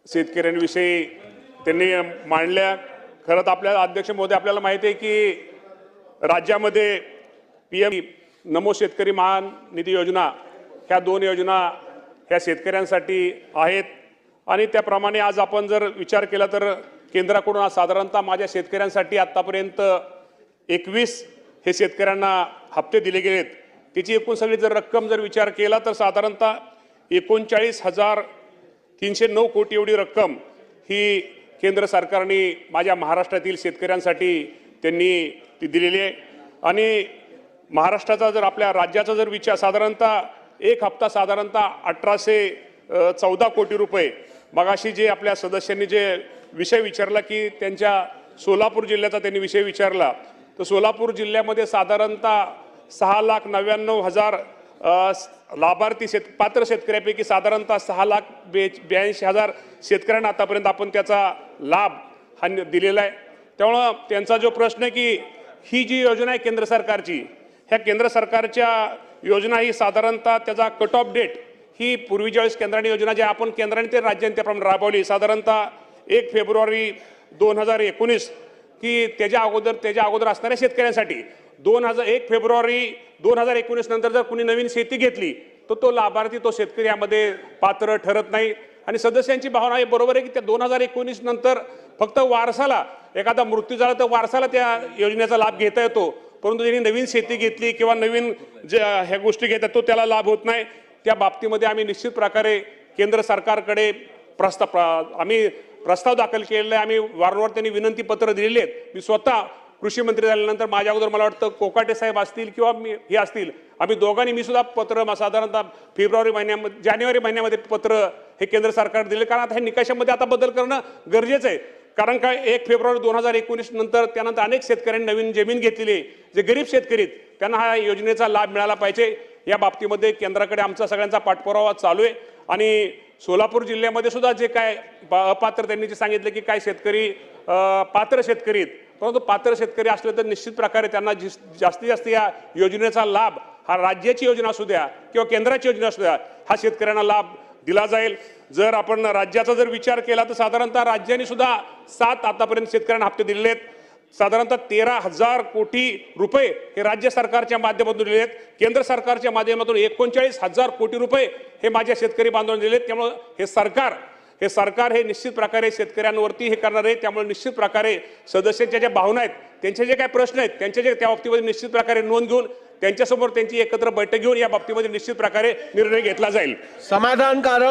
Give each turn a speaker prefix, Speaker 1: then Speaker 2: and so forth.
Speaker 1: शेतकऱ्यांविषयी त्यांनी मांडल्या। खरं तर आपल्या अध्यक्ष महोदय आपल्याला माहिती आहे की राज्यामध्ये PM नमो शेतकरी महान निधी योजना ह्या दोन योजना ह्या शेतकऱ्यांसाठी आहेत आणि त्याप्रमाणे आज आपण जर विचार केला तर केंद्राकडून साधारणतः माझ्या शेतकऱ्यांसाठी आतापर्यंत 21 हे शेतकऱ्यांना हप्ते दिले गेलेत। त्याची एकूण सगळी जर रक्कम जर विचार केला तर साधारणतः 39,309 कोटी एवढी रक्कम ही केंद्र सरकारने माझ्या महाराष्ट्रातील शेतकऱ्यांसाठी त्यांनी ती दिलेली आहे। आणि महाराष्ट्राचा जर आपल्या राज्याचा जर विचार साधारणतः एक हप्ता साधारणतः 1814 कोटी रुपये। मगाशी जे आपल्या सदस्यांनी जे विषय विचारला की त्यांच्या सोलापूर जिल्ह्याचा त्यांनी विषय विचारला तर सोलापूर जिल्ह्यामध्ये साधारणतः 6,99,000 लाभार्थी पात्र शेतकऱ्यांपैकी साधारणतः 6,82,000 शेतकऱ्यांना आतापर्यंत आपण त्याचा लाभ हा दिलेला आहे। त्यामुळे त्यांचा जो प्रश्न आहे की ही जी योजना आहे केंद्र सरकारची ह्या केंद्र सरकारच्या योजना ही साधारणतः त्याचा कट ऑफ डेट ही पूर्वी ज्यावेळेस केंद्राने योजना ज्या आपण केंद्राने ते राज्यांनी त्याप्रमाणे राबवली साधारणतः 1 फेब्रुवारी 2019 की त्याच्या अगोदर असणाऱ्या शेतकऱ्यांसाठी 1 फेब्रुवारी 2019 नंतर जर कुणी नवीन शेती घेतली तर तो लाभार्थी तो शेतकरी यामध्ये पात्र ठरत नाही। आणि सदस्यांची भावना आहे बरोबर आहे की त्या 2019 नंतर फक्त वारसाला एखादा मृत्यू झाला तर वारसाला त्या योजनेचा लाभ घेता येतो, परंतु ज्यांनी नवीन शेती घेतली किंवा नवीन ह्या गोष्टी घेतात तो त्याला लाभ होत नाही। त्या बाबतीमध्ये आम्ही निश्चित प्रकारे केंद्र सरकारकडे प्रस्ताव दाखल केलेला आहे। आम्ही वारंवार त्यांनी विनंती पत्र दिलेली आहेत। मी स्वतः कृषी मंत्री झाल्यानंतर माझ्या अगोदर मला वाटतं कोकाटे साहेब असतील किंवा हे असतील आम्ही दोघांनी मी सुद्धा पत्र साधारणतः जानेवारी महिन्यामध्ये पत्र हे केंद्र सरकार दिले, कारण आता हे निकषामध्ये आता बदल करणं गरजेचं आहे। कारण काय 1 फेब्रुवारी 2019 नंतर त्यानंतर अनेक शेतकऱ्यांनी नवीन जमीन घेतलेली जे गरीब शेतकरी त्यांना हा योजनेचा लाभ मिळाला पाहिजे। या बाबतीमध्ये केंद्राकडे आमचा सगळ्यांचा पाठपुरावा चालू आहे। आणि सोलापूर जिल्ह्यामध्ये सुद्धा जे काय अपात्र त्यांनी जे सांगितले की काय शेतकरी पात्र शेतकरी आहेत, परंतु पात्र शेतकरी असले तर निश्चित प्रकारे त्यांना जास्तीत जास्त या योजनेचा लाभ हा राज्याची योजना असू द्या किंवा केंद्राची योजना असू द्या हा शेतकऱ्यांना लाभ दिला जाईल। जर आपण राज्याचा जर विचार केला तर साधारणतः राज्याने सुद्धा 7 आतापर्यंत शेतकऱ्यांना हप्ते दिलेले आहेत। साधारणतः 13,000 कोटी रुपये हे राज्य सरकारच्या माध्यमातून दिले आहेत। केंद्र सरकारच्या माध्यमातून 39,000 कोटी रुपये हे माझ्या शेतकरी बांधवांना दिलेत। त्यामुळे हे सरकार हे निश्चित प्रकारे शेतकऱ्यांवरती हे करणार आहे। त्यामुळे निश्चित प्रकारे सदस्यांच्या ज्या भावना आहेत त्यांचे जे काही प्रश्न आहेत त्यांचे जे त्या बाबतीमध्ये निश्चित प्रकारे नोंद घेऊन त्यांच्यासमोर त्यांची एकत्र बैठक घेऊन या बाबतीमध्ये निश्चित प्रकारे निर्णय घेतला जाईल।
Speaker 2: समाधानकारक